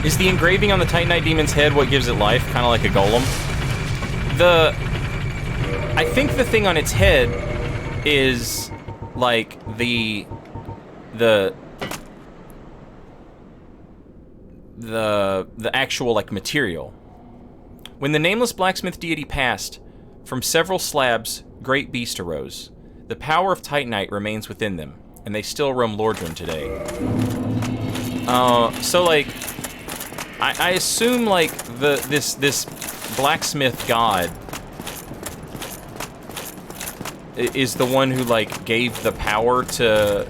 Is the engraving on the Titanite demon's head what gives it life? Kind of like a golem? I think the thing on its head is, like, the actual, like, material. When the nameless blacksmith deity passed, from several slabs, great beast arose. The power of Titanite remains within them, and they still roam Lordran today. So, like, I assume, like, this blacksmith god is the one who, like, gave the power to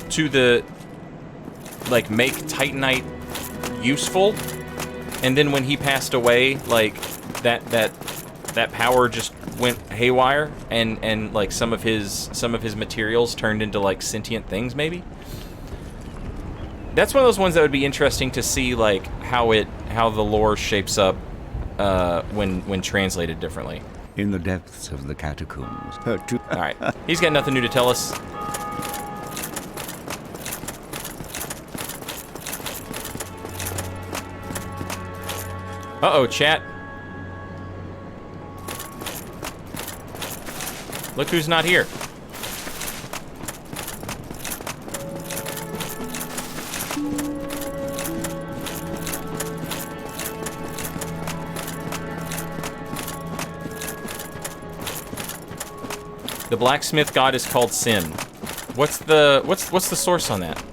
the, like, make Titanite useful, and then when he passed away, like, that power just went haywire, and like some of his materials turned into, like, sentient things, maybe. That's one of those ones that would be interesting to see, like, how the lore shapes up when translated differently. In the depths of the catacombs. All right, he's got nothing new to tell us. Uh-oh, chat. Look who's not here. The blacksmith god is called Sin. What's the source on that?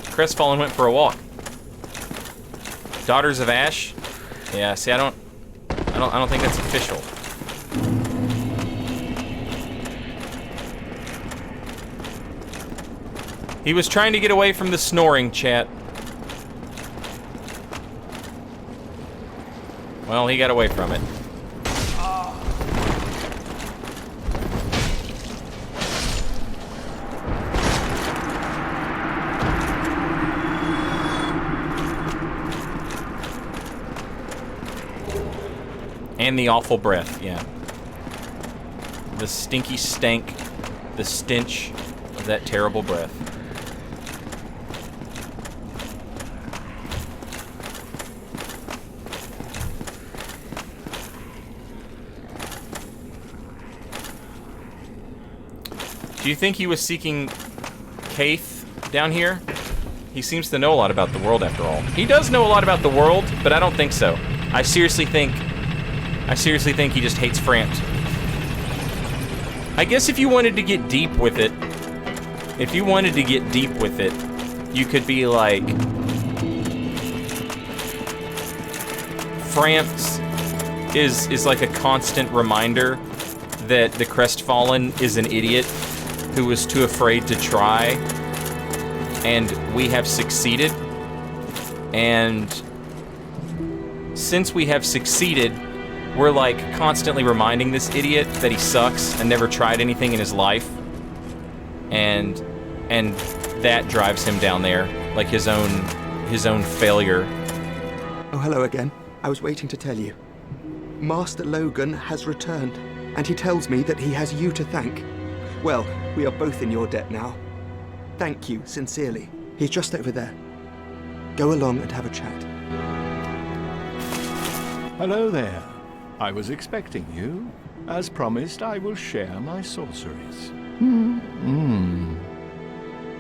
Crestfallen went for a walk. Daughters of Ash? Yeah, see, I don't think that's official. He was trying to get away from the snoring, chat. Well, he got away from it. And the awful breath, yeah. The stinky stank, the stench of that terrible breath. Do you think he was seeking Kaith down here? He seems to know a lot about the world after all. He does know a lot about the world, but I don't think so. I seriously think he just hates France. I guess if you wanted to get deep with it, you could be like, France is like a constant reminder that the Crestfallen is an idiot who was too afraid to try, and we have succeeded. And since we have succeeded, we're like constantly reminding this idiot that he sucks and never tried anything in his life, and that drives him down there, like his own failure. Oh, hello again. I was waiting to tell you. Master Logan has returned, and he tells me that he has you to thank. Well, we are both in your debt now. Thank you, sincerely. He's just over there. Go along and have a chat. Hello there. I was expecting you. As promised, I will share my sorceries.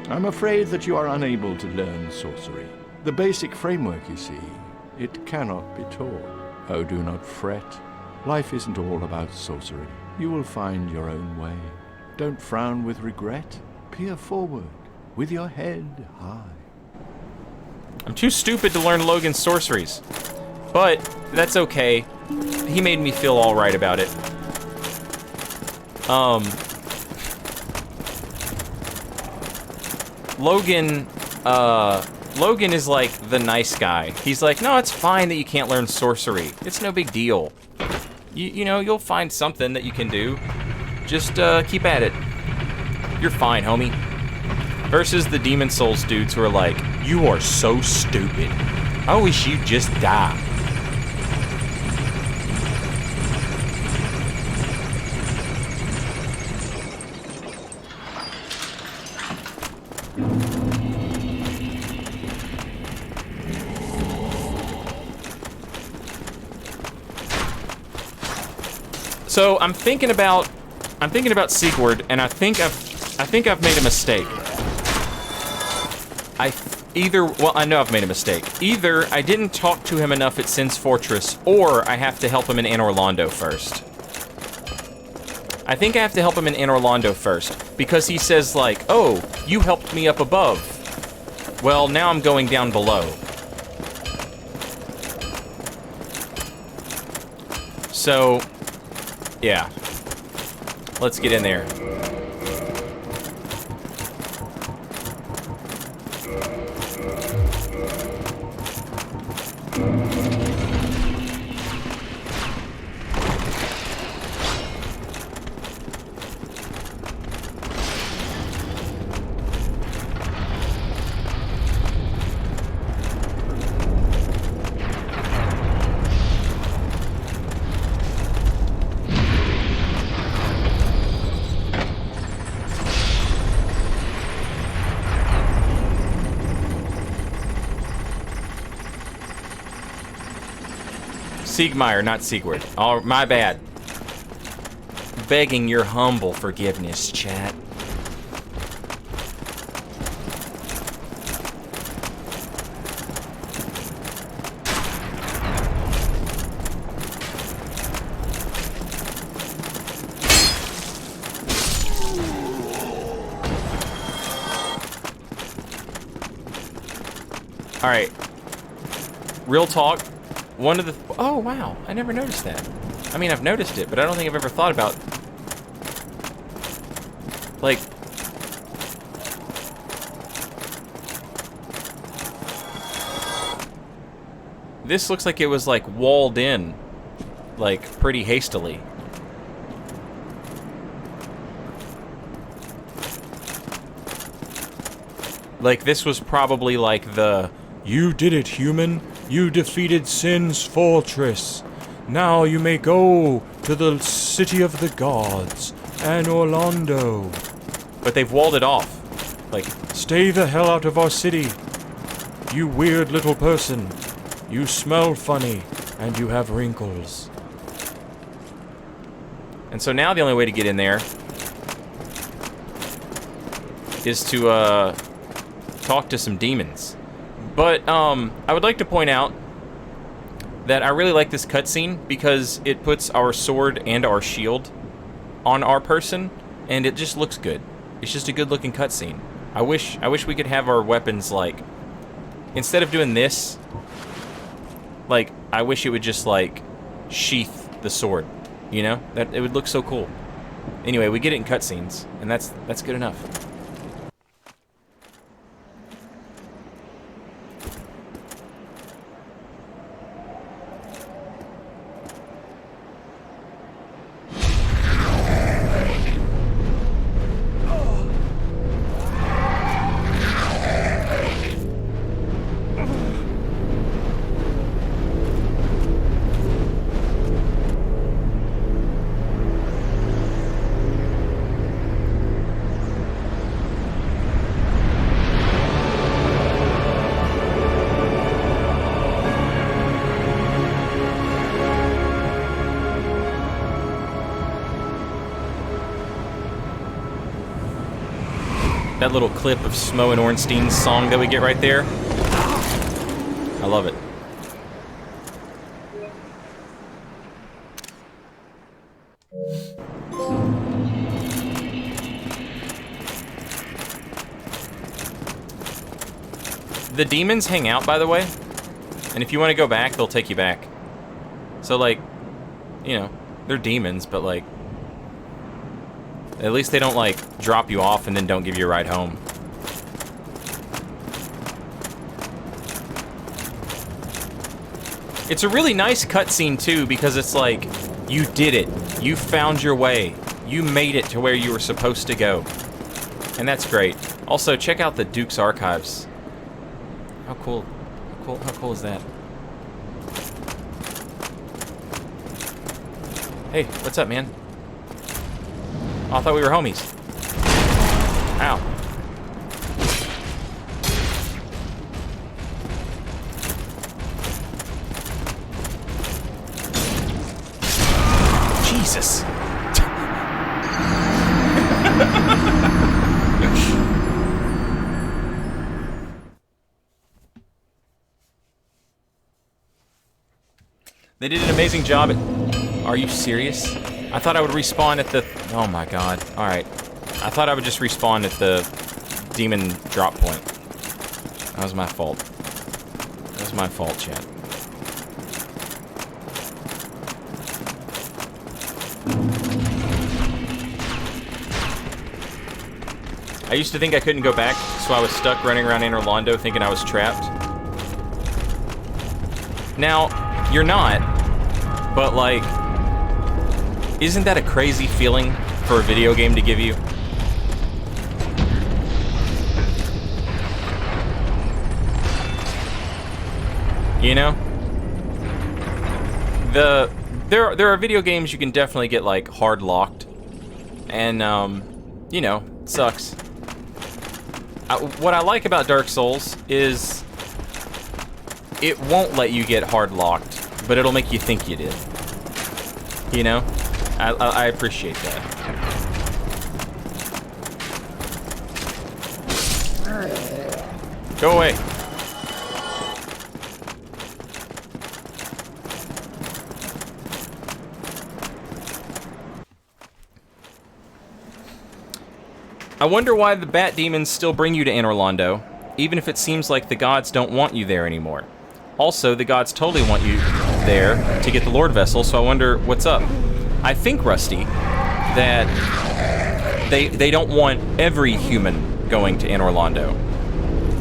I'm afraid that you are unable to learn sorcery. The basic framework, you see, it cannot be taught. Oh, do not fret. Life isn't all about sorcery. You will find your own way. Don't frown with regret. Peer forward with your head high. I'm too stupid to learn Logan's sorceries, but that's okay. He made me feel all right about it. Logan is like the nice guy. He's like, no, it's fine that you can't learn sorcery. It's no big deal. You know, you'll find something that you can do. Just keep at it. You're fine, homie. Versus the Demon Souls dudes who are like, you are so stupid. I wish you'd just die. So I'm thinking about Sigurd, and I think I've made a mistake. I know I've made a mistake. Either I didn't talk to him enough at Sin's Fortress, or I have to help him in Anor Londo first. I think I have to help him in Anor Londo first, because he says like, oh, you helped me up above. Well, now I'm going down below. So, yeah. Let's get in there. Siegmeyer, not Sigurd. Oh, my bad. Begging your humble forgiveness, chat. All right. Real talk. One of the... Oh, wow. I never noticed that. I mean, I've noticed it, but I don't think I've ever thought about... Like... This looks like it was, like, walled in. Like, pretty hastily. Like, this was probably, like, the... You did it, human. You defeated Sin's fortress. Now you may go to the city of the gods, Anor Londo. But they've walled it off. Like, stay the hell out of our city. You weird little person. You smell funny, and you have wrinkles. And so now the only way to get in there is to, talk to some demons. But, I would like to point out that I really like this cutscene because it puts our sword and our shield on our person, and it just looks good. It's just a good-looking cutscene. I wish we could have our weapons, like, instead of doing this, like, I wish it would just, like, sheath the sword, you know? That it would look so cool. Anyway, we get it in cutscenes, and that's good enough. That little clip of Smo and Ornstein's song that we get right there. I love it. The demons hang out, by the way. And if you want to go back, they'll take you back. So, like, you know, they're demons, but, like, at least they don't, like, drop you off and then don't give you a ride home. It's a really nice cutscene, too, because it's like, you did it. You found your way. You made it to where you were supposed to go. And that's great. Also, check out the Duke's archives. How cool. How cool is that? Hey, what's up, man? Oh, I thought we were homies. Ow. Jesus. They did an amazing job at... Are you serious? I thought I would respawn at the... Oh my god. Alright. I thought I would just respawn at the demon drop point. That was my fault. That was my fault, chat. I used to think I couldn't go back, so I was stuck running around Anor Londo thinking I was trapped. Now, you're not, but like, isn't that a crazy feeling for a video game to give you? You know? There are video games you can definitely get like hard locked, and you know, it sucks. What I like about Dark Souls is it won't let you get hard locked, but it'll make you think you did. You know? I appreciate that. Go away. I wonder why the bat demons still bring you to Anor Londo, even if it seems like the gods don't want you there anymore. Also, the gods totally want you there to get the Lord Vessel, so I wonder what's up. I think, Rusty, that they don't want every human going to Anor Londo.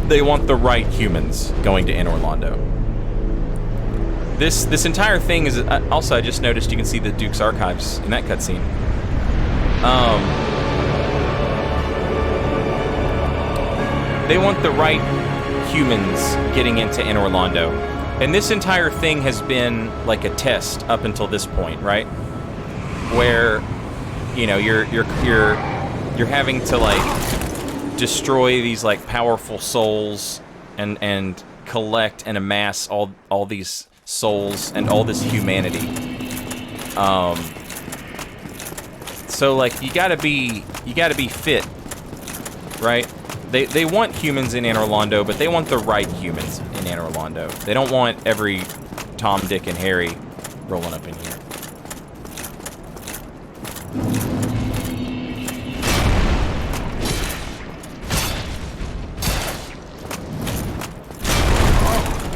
They want the right humans going to Anor Londo. This entire thing is... Also, I just noticed you can see the Duke's archives in that cutscene. They want the right humans getting into Anor Londo. And this entire thing has been like a test up until this point, right? Where, you know, you're having to like destroy these like powerful souls and collect and amass all these souls and all this humanity. So like you gotta be fit, right? They want humans in Anor Londo, but they want the right humans in Anor Londo. They don't want every Tom, Dick, and Harry rolling up in here.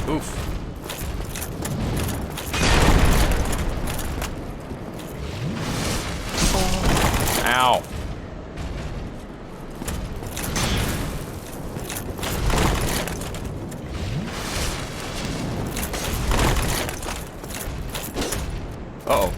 Oof. Ow. Uh-oh.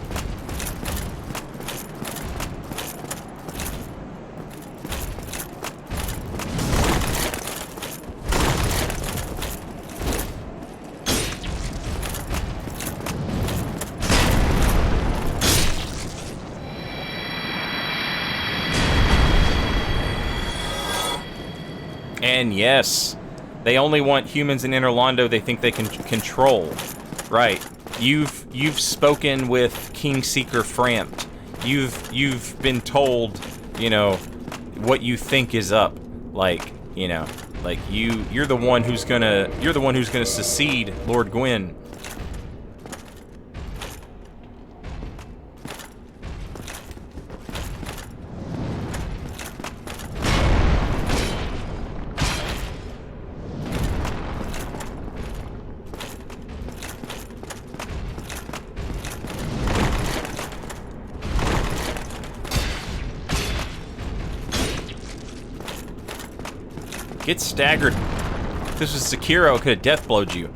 And yes, they only want humans in Anor Londo they think they can control. Right. You've spoken with King Seeker Frampt. You've been told, you know, what you think is up. Like, you know, like you're the one who's gonna secede Lord Gwyn. Get staggered. If this was Sekiro, it could have death blowed you.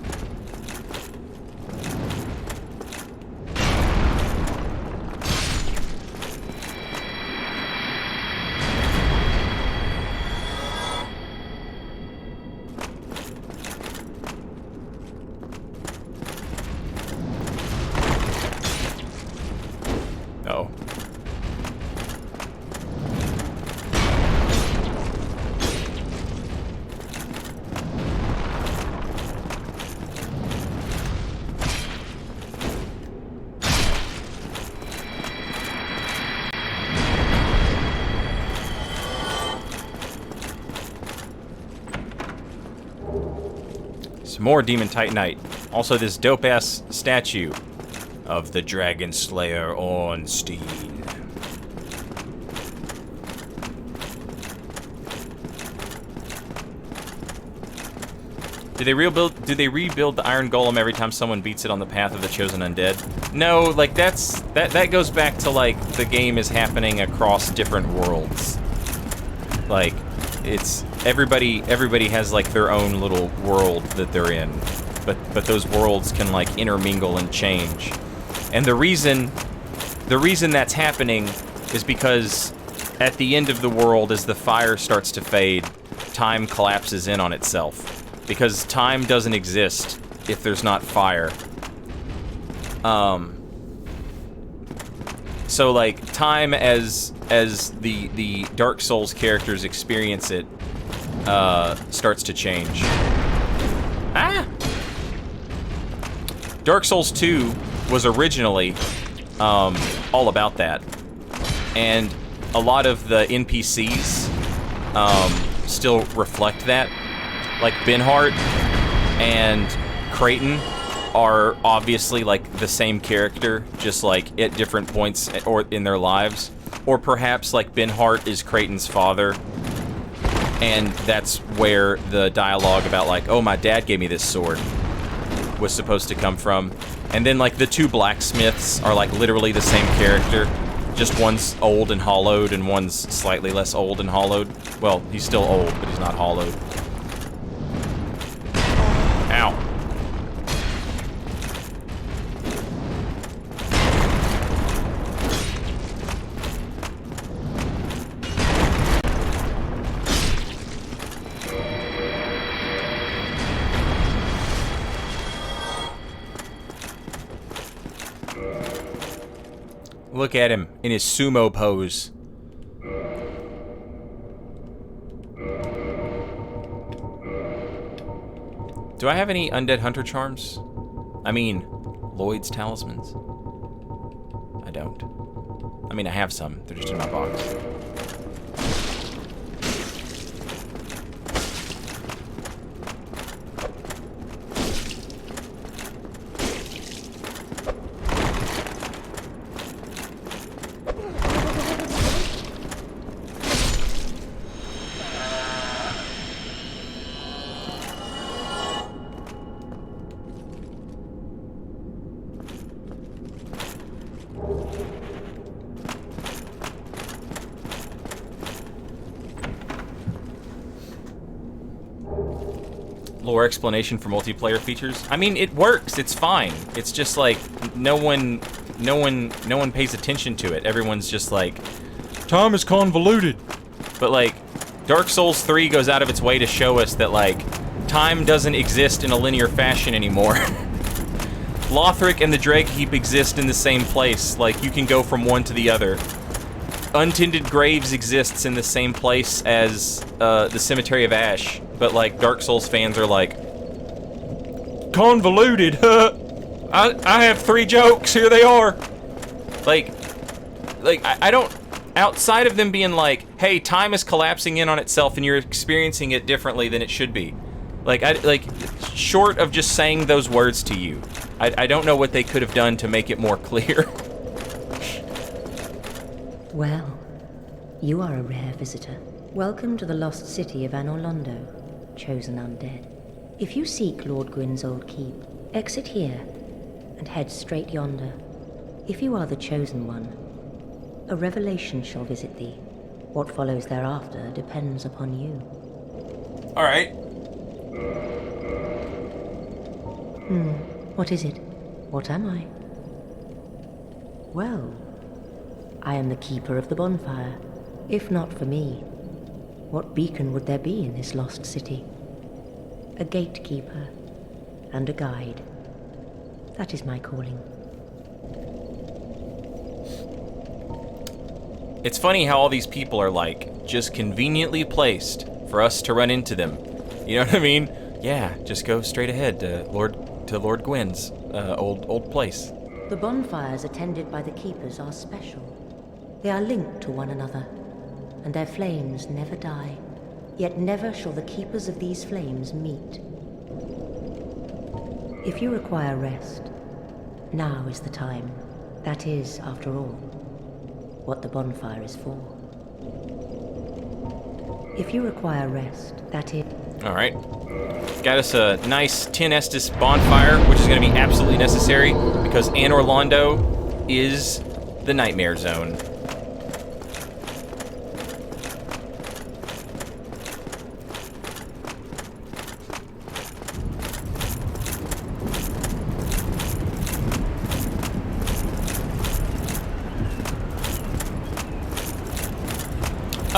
charms. More Demon Titanite. Also this dope-ass statue of the Dragon Slayer Ornstein. Do they rebuild the Iron Golem every time someone beats it on the path of the chosen undead? No, like that goes back to like the game is happening across different worlds. Like it's everybody has like their own little world that they're in. But those worlds can like intermingle and change. And the reason that's happening is because at the end of the world, as the fire starts to fade, time collapses in on itself. Because time doesn't exist if there's not fire. So like time as the Dark Souls characters experience it starts to change. Dark Souls 2 was originally all about that. And a lot of the NPCs still reflect that. Like Benhart and Creighton are obviously like the same character, just like at different points or in their lives. Or perhaps like Benhart is Creighton's father, and that's where the dialogue about like, oh, my dad gave me this sword was supposed to come from. And then like the two blacksmiths are like literally the same character, just one's old and hollowed and one's slightly less old and hollowed. Well, he's still old, but he's not hollowed. Ow. Look at him in his sumo pose. Do I have any Undead Hunter charms? I mean, Lloyd's talismans? I don't. I mean, I have some. They're just in my box. Lore explanation for multiplayer features. I mean, it works. It's fine. It's just like no one pays attention to it. Everyone's just like, time is convoluted. But like, Dark Souls 3 goes out of its way to show us that like, time doesn't exist in a linear fashion anymore. Lothric and the Drake Heap exist in the same place. Like, you can go from one to the other. Untended Graves exists in the same place as the Cemetery of Ash. But like Dark Souls fans are like, convoluted, huh? I have 3 jokes, here they are. Like I don't, outside of them being like, hey, time is collapsing in on itself and you're experiencing it differently than it should be. Short of just saying those words to you, I don't know what they could have done to make it more clear. Well, you are a rare visitor. Welcome to the lost city of Anor Londo, chosen undead. If you seek Lord Gwyn's old keep, exit here and head straight yonder. If you are the chosen one, a revelation shall visit thee. What follows thereafter depends upon you. Alright. What is it? What am I? Well, I am the keeper of the bonfire. If not for me, what beacon would there be in this lost city? A gatekeeper and a guide. That is my calling. It's funny how all these people are like just conveniently placed for us to run into them. You know what I mean? Yeah, just go straight ahead to Lord Gwyn's old place. The bonfires attended by the keepers are special. They are linked to one another, and their flames never die. Yet never shall the keepers of these flames meet. If you require rest, now is the time. That is, after all, what the bonfire is for. If you require rest, that is... Alright. Got us a nice 10 Estus bonfire, which is going to be absolutely necessary, because Anor Londo is the Nightmare Zone.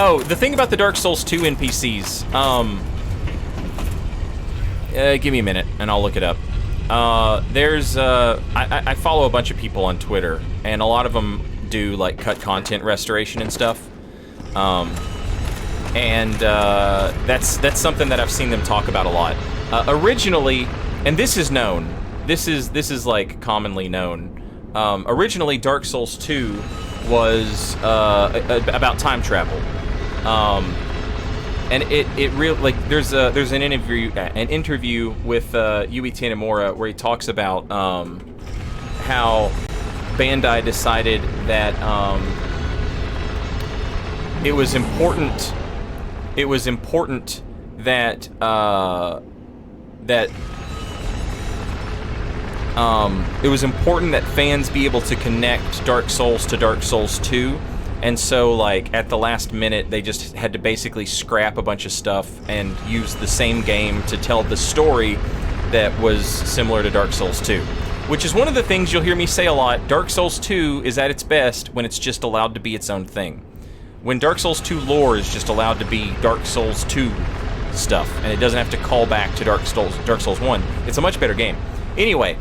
Oh, the thing about the Dark Souls 2 NPCs, give me a minute and I'll look it up. I follow a bunch of people on Twitter, and a lot of them do like cut content restoration and stuff. That's something that I've seen them talk about a lot. Originally, and this is known, this is like commonly known. Originally, Dark Souls 2 was about time travel. And it really, like, there's an interview with Yui Tanemura where he talks about how Bandai decided that it was important that fans be able to connect Dark Souls to Dark Souls 2. And so, like, at the last minute, they just had to basically scrap a bunch of stuff and use the same game to tell the story that was similar to Dark Souls 2. Which is one of the things you'll hear me say a lot. Dark Souls 2 is at its best when it's just allowed to be its own thing. When Dark Souls 2 lore is just allowed to be Dark Souls 2 stuff, and it doesn't have to call back to Dark Souls 1, it's a much better game. Anyway,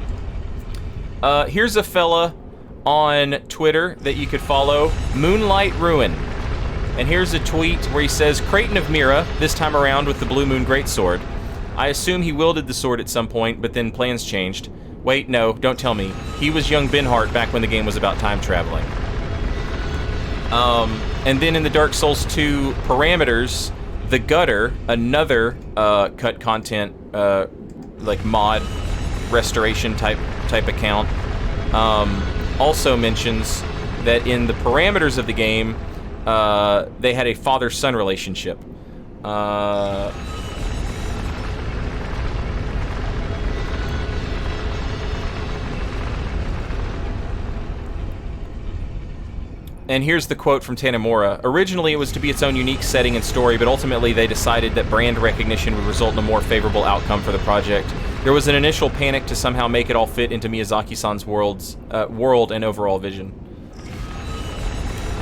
here's a fella on Twitter that you could follow, Moonlight Ruin. And here's a tweet where he says, Creighton of Mira, this time around with the Blue Moon Greatsword. I assume he wielded the sword at some point, but then plans changed. Wait, no, don't tell me. He was young Benhart back when the game was about time traveling. And then in the Dark Souls 2 parameters, the Gutter, another cut content, like mod restoration type account, also mentions that in the parameters of the game, they had a father-son relationship. And here's the quote from Tanemura. Originally, it was to be its own unique setting and story, but ultimately they decided that brand recognition would result in a more favorable outcome for the project. There was an initial panic to somehow make it all fit into Miyazaki-san's world and overall vision.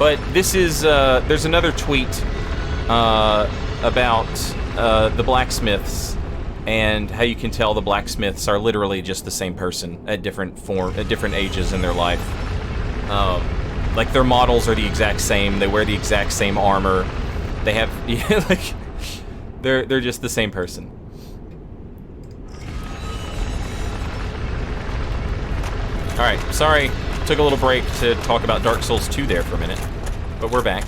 But this is, there's another tweet about the blacksmiths and how you can tell the blacksmiths are literally just the same person at different ages in their life. Like, their models are the exact same. They wear the exact same armor. They have, like, they're just the same person. All right, sorry, took a little break to talk about Dark Souls 2 there for a minute, but we're back.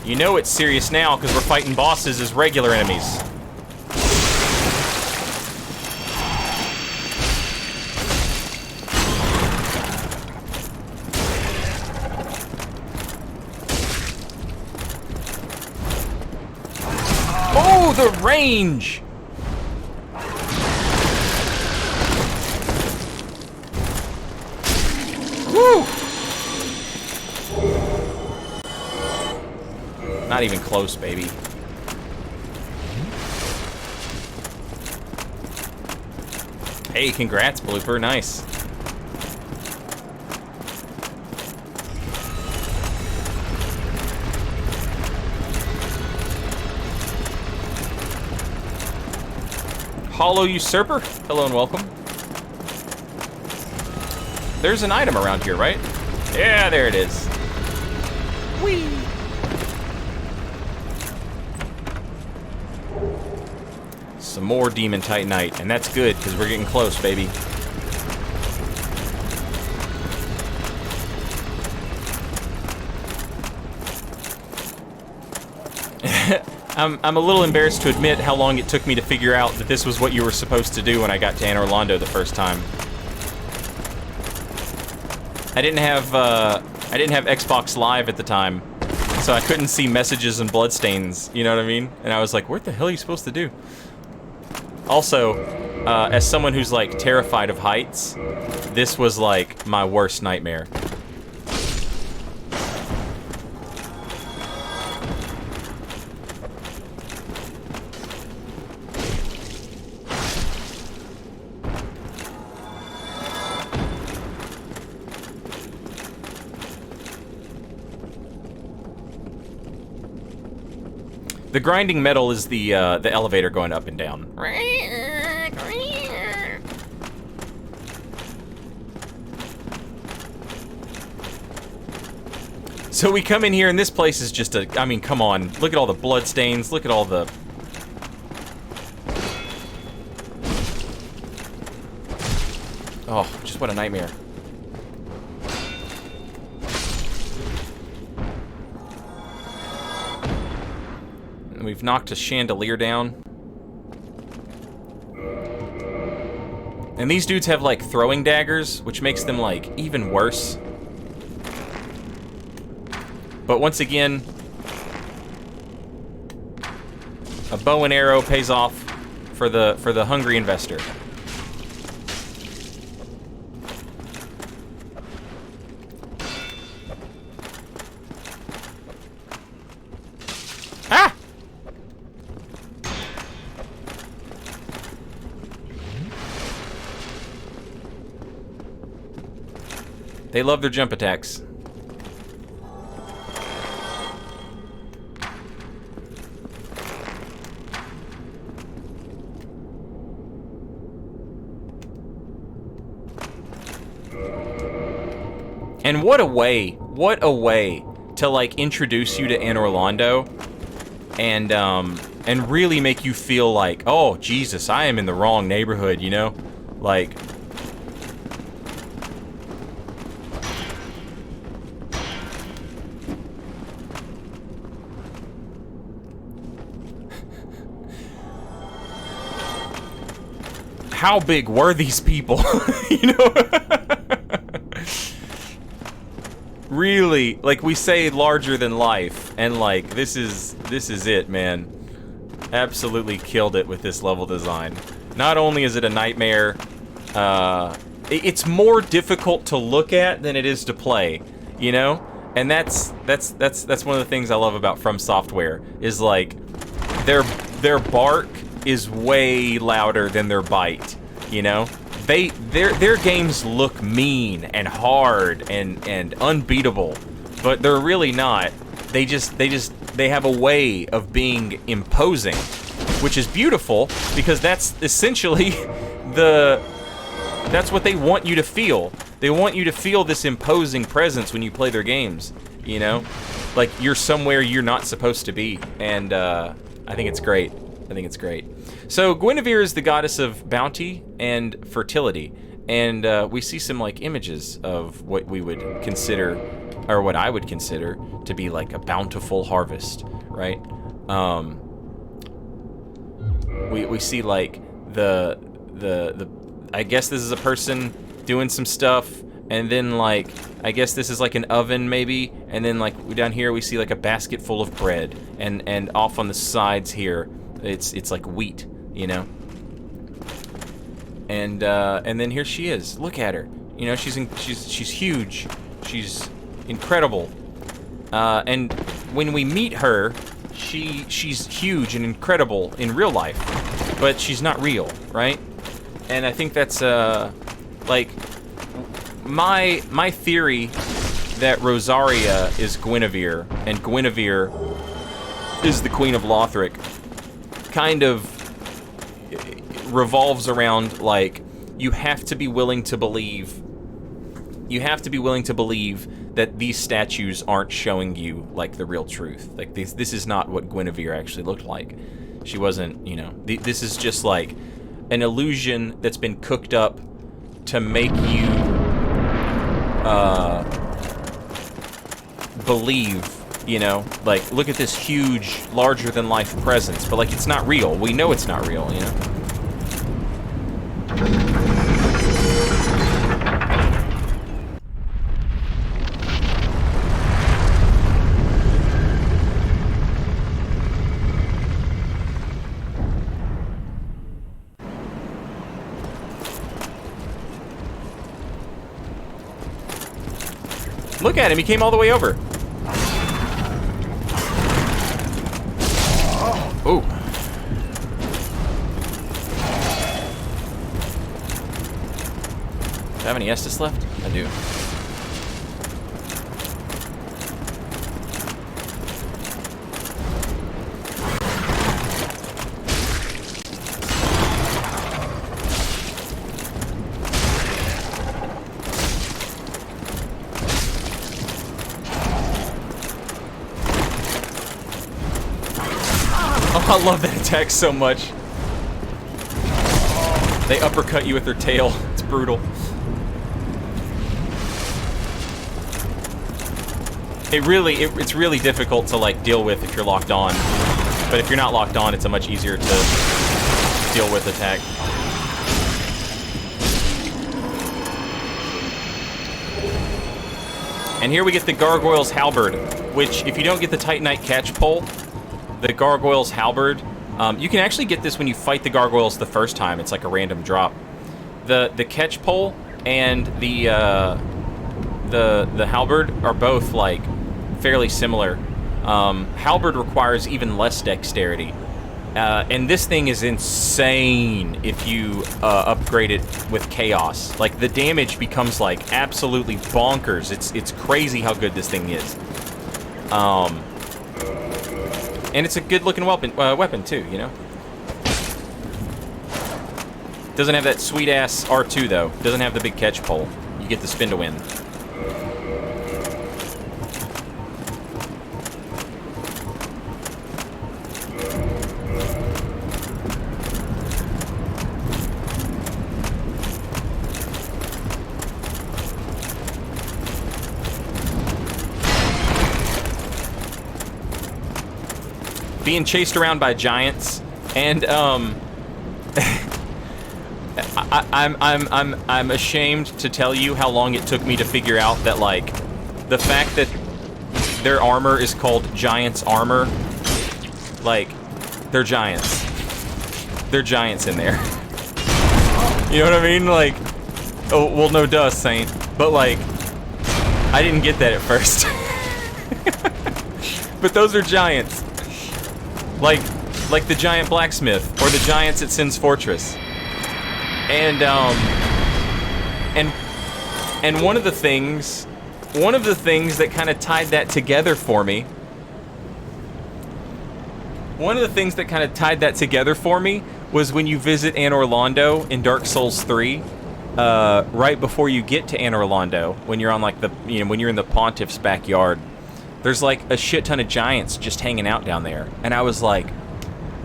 You know it's serious now because we're fighting bosses as regular enemies. Oh, the range! Woo! Not even close, baby. Hey, congrats, Blooper. Nice. Hollow Usurper. Hello and welcome. There's an item around here, right? Yeah, there it is. Whee! Some more Demon Titanite, and that's good, because we're getting close, baby. I'm a little embarrassed to admit how long it took me to figure out that this was what you were supposed to do when I got to Anor Londo the first time. I didn't have Xbox Live at the time, so I couldn't see messages and bloodstains, you know what I mean? And I was like, what the hell are you supposed to do? Also, as someone who's like terrified of heights, this was like my worst nightmare. The grinding metal is the elevator going up and down. So we come in here, and this place is just I mean, come on. Look at all the blood stains. Look at all the... Oh, just what a nightmare. We've knocked a chandelier down. And these dudes have, like, throwing daggers, which makes them, like, even worse. But once again, a bow and arrow pays off for the hungry investor. Ah! They love their jump attacks. And what a way to like introduce you to Anor Londo and really make you feel like, oh Jesus, I am in the wrong neighborhood, you know? Like, how big were these people? You know? Really, like we say, larger than life, and like this is it, man. Absolutely killed it with this level design. Not only is it a nightmare, it's more difficult to look at than it is to play, you know? And that's one of the things I love about From Software, is like their bark is way louder than their bite, you know? Their games look mean and hard and unbeatable, but they're really not. They have a way of being imposing, which is beautiful because that's essentially that's what they want you to feel. They want you to feel this imposing presence when you play their games, you know? Like you're somewhere you're not supposed to be, and I think it's great. I think it's great. So Guinevere is the goddess of bounty and fertility, and we see some like images of what we would consider, or what I would consider to be like a bountiful harvest, right? We see like the I guess this is a person doing some stuff, and then like I guess this is like an oven maybe, and then like down here we see like a basket full of bread, and off on the sides here it's like wheat, you know. And then here she is. Look at her. You know, she's huge. She's incredible. And when we meet her, she's huge and incredible in real life, but she's not real, right? And I think that's like my theory that Rosaria is Guinevere and Guinevere is the Queen of Lothric kind of revolves around like you have to be willing to believe that these statues aren't showing you like the real truth. Like this is not what Guinevere actually looked like. She wasn't, you know, this is just like an illusion that's been cooked up to make you believe You know, like, look at this huge, larger-than-life presence, but, like, it's not real. We know it's not real, you know? Look at him, he came all the way over. Oh. Do I have any Estus left? I do. I love that attack so much. They uppercut you with their tail. It's brutal. It's really difficult to like deal with if you're locked on. But if you're not locked on, it's a much easier to deal with attack. And here we get the Gargoyle's Halberd, which if you don't get the Titanite catch pole, the Gargoyle's Halberd, you can actually get this when you fight the Gargoyles the first time. It's like a random drop. The catch pole and the Halberd are both like fairly similar. Halberd requires even less dexterity, and this thing is insane if you upgrade it with Chaos. Like the damage becomes like absolutely bonkers. It's crazy how good this thing is. And it's a good-looking weapon too, you know? Doesn't have that sweet-ass R2, though. Doesn't have the big catch pole. You get the spin to win. Being chased around by giants, and I'm ashamed to tell you how long it took me to figure out that like the fact that their armor is called Giant's Armor, like they're giants. They're giants in there. You know what I mean? Like, oh well, no duh, Saint, but like I didn't get that at first. But those are giants. Like the giant blacksmith or the giants at Sin's Fortress, and one of the things that kind of tied that together for me. One of the things that kind of tied that together for me was when you visit Anor Londo in Dark Souls 3, right before you get to Anor Londo, when you're on like when you're in the Pontiff's backyard. There's like a shit ton of giants just hanging out down there, and I was like,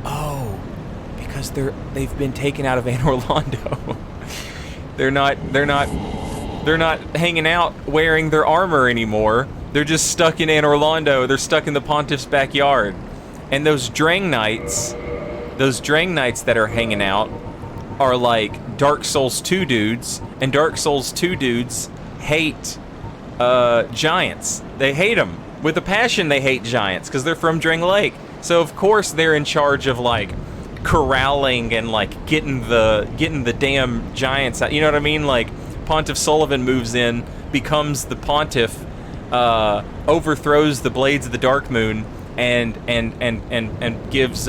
"Oh, because they've been taken out of Anor Londo. they're not hanging out wearing their armor anymore. They're just stuck in Anor Londo. They're stuck in the Pontiff's backyard, and those Drang Knights that are hanging out are like Dark Souls 2 dudes, and Dark Souls 2 dudes hate giants. They hate them. With a passion, they hate giants because they're from Drang Lake. So of course they're in charge of like corralling and like getting the damn giants out. You know what I mean? Like Pontiff Sullivan moves in, becomes the Pontiff, overthrows the Blades of the Dark Moon, and gives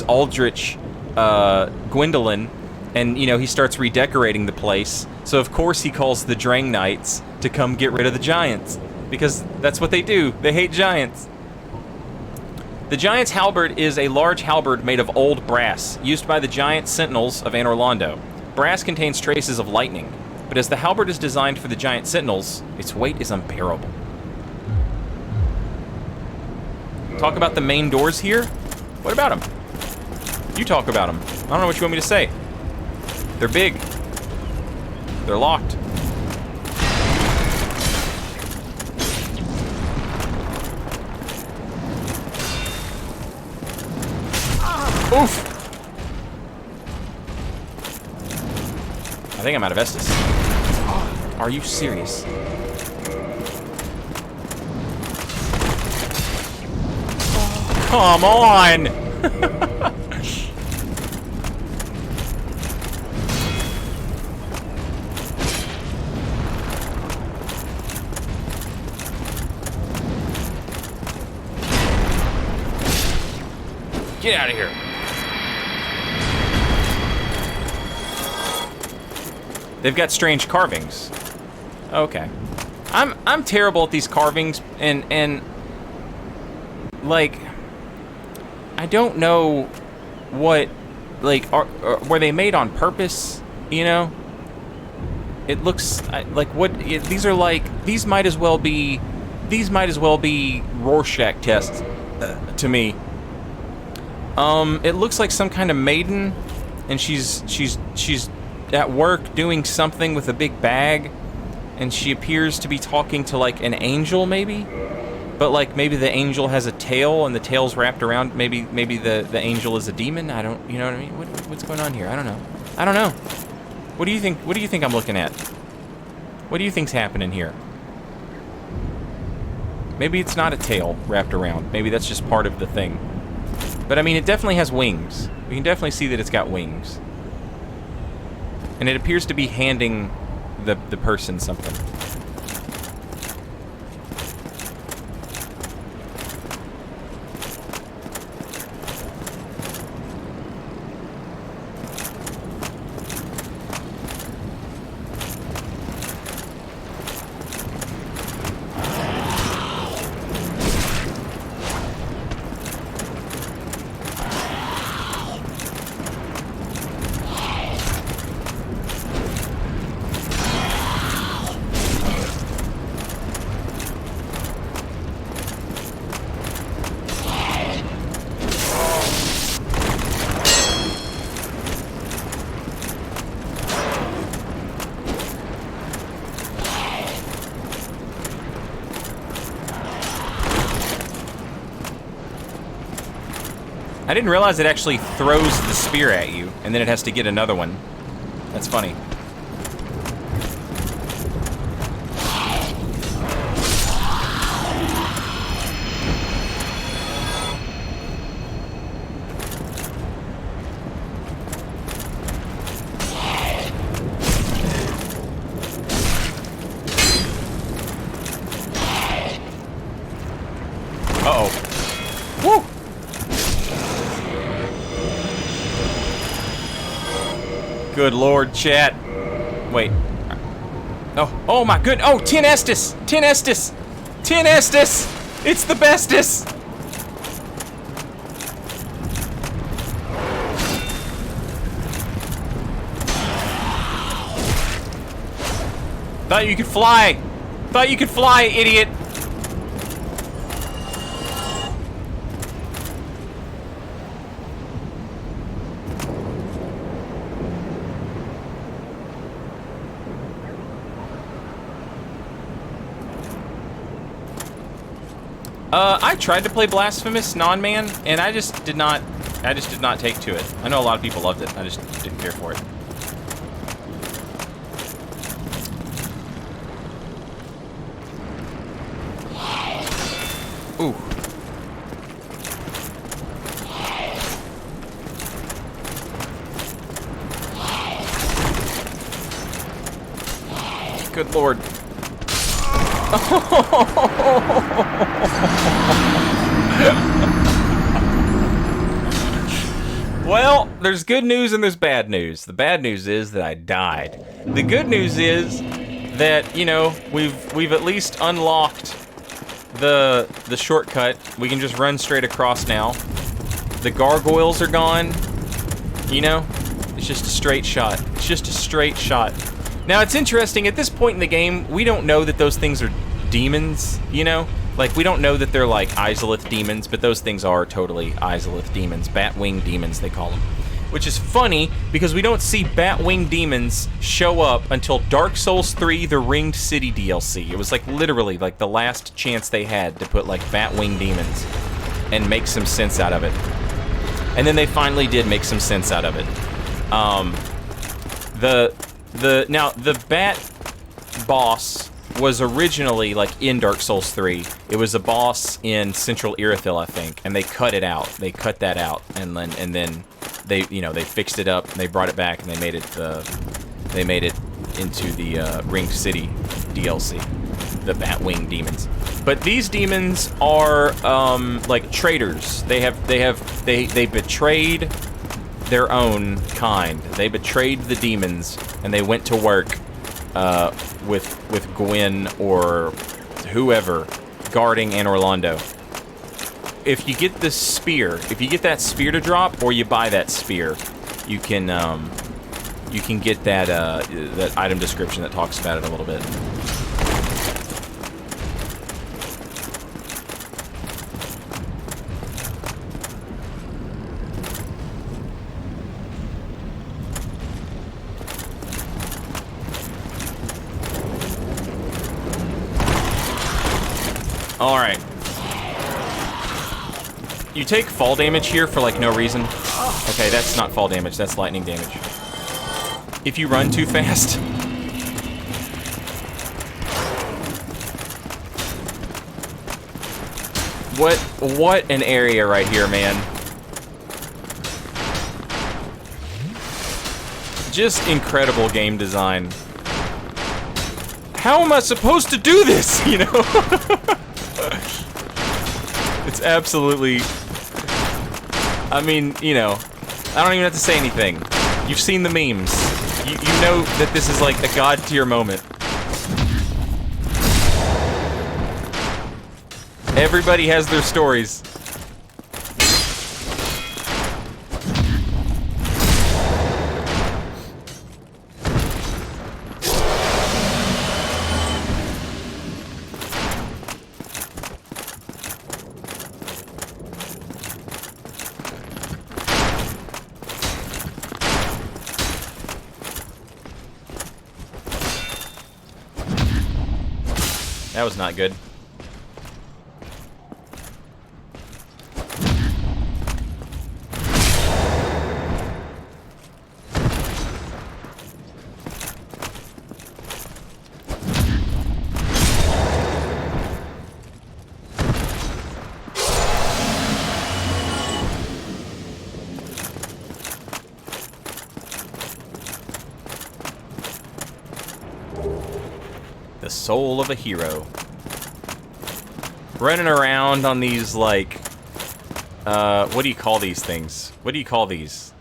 Aldrich Gwendolyn, and you know he starts redecorating the place. So of course he calls the Drang Knights to come get rid of the giants. Because that's what they do. They hate giants. The Giant's Halberd is a large halberd made of old brass, used by the giant sentinels of Anor Londo. Brass contains traces of lightning, but as the halberd is designed for the giant sentinels, its weight is unbearable. Talk about the main doors here? What about them? You talk about them. I don't know what you want me to say. They're big. They're locked. Oof! I think I'm out of Estus. Are you serious? Come on! Get out of here. They've got strange carvings. Okay. I'm terrible at these carvings and like I don't know what like were they made on purpose, you know? It looks like what these are like these might as well be Rorschach tests to me. It looks like some kind of maiden, and she's at work doing something with a big bag, and she appears to be talking to like an angel, maybe, but like maybe the angel has a tail and the tail's wrapped around. Maybe the angel is a demon. I don't, you know what I mean? What's going on here? I don't know. What do you think? What do you think I'm looking at? What do you think's happening here? Maybe it's not a tail wrapped around. Maybe that's just part of the thing. But I mean, it definitely has wings. We can definitely see that it's got wings. And it appears to be handing the person something. I didn't realize it actually throws the spear at you, and then it has to get another one. That's funny. Uh-oh. Woo! Good lord, chat. Wait. Oh my good. Oh, 10 Estus! 10 Estus! 10 Estus! It's the bestest! Thought you could fly! Thought you could fly, idiot! I tried to play Blasphemous Non-Man, and I just did not take to it. I know a lot of people loved it. I just didn't care for it. Ooh. Good lord. Well, there's good news and there's bad news. The bad news is that I died. The good news is that, you know, we've at least unlocked the shortcut. We can just run straight across now. The gargoyles are gone. You know, it's just a straight shot. It's just a straight shot. Now, it's interesting, at this point in the game, we don't know that those things are demons, you know? Like, we don't know that they're, like, Izalith demons, but those things are totally Izalith demons. Batwing demons, they call them. Which is funny, because we don't see Batwing demons show up until Dark Souls 3, the Ringed City DLC. It was, like, literally, like, the last chance they had to put, like, Batwing demons and make some sense out of it. And then they finally did make some sense out of it. Now the bat boss was originally like in Dark Souls 3. It was a boss in Central Irithyll, I think, and they cut it out. They cut that out, and then they they fixed it up. And they brought it back, and they made it into the Ringed City DLC, the Batwing demons. But these demons are like traitors. They betrayed their own kind. They betrayed the demons, and they went to work with Gwyn or whoever guarding Anor Londo. If you get this spear, if you get that spear to drop, or you buy that spear, you can get that that item description that talks about it a little bit. All right. You take fall damage here for like no reason. Okay, that's not fall damage, that's lightning damage. If you run too fast. What an area right here, man. Just incredible game design. How am I supposed to do this, you know? It's absolutely... I mean, you know, I don't even have to say anything. You've seen the memes. You know that this is like a god-tier moment. Everybody has their stories. That was not good. The soul of a hero. Running around on these, like, what do you call these things? What do you call these?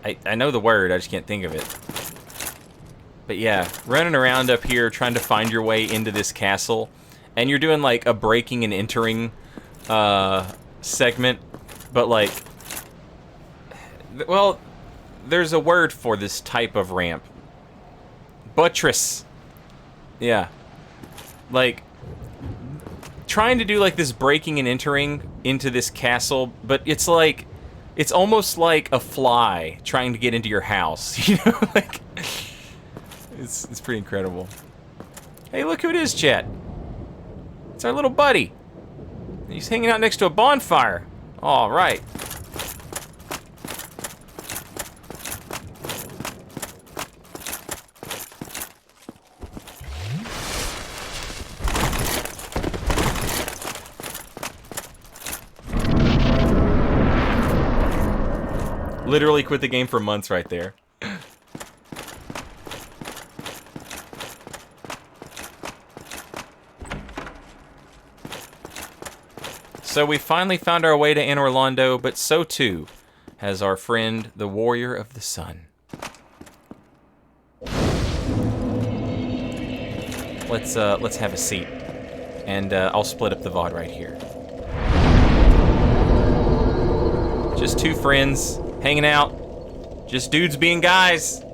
I know the word, I just can't think of it. But yeah, running around up here trying to find your way into this castle, and you're doing, like, a breaking and entering, segment, but, like, well, there's a word for this type of ramp. Buttress. Yeah. Like, trying to do like this breaking and entering into this castle, but it's like, it's almost like a fly trying to get into your house, you know? Like, it's pretty incredible. Hey, look who it is, chat. It's our little buddy. He's hanging out next to a bonfire. All right. Literally quit the game for months right there. So we finally found our way to Anor Londo, but so too has our friend, the Warrior of the Sun. Let's have a seat, and I'll split up the VOD right here. Just two friends hanging out, just dudes being guys.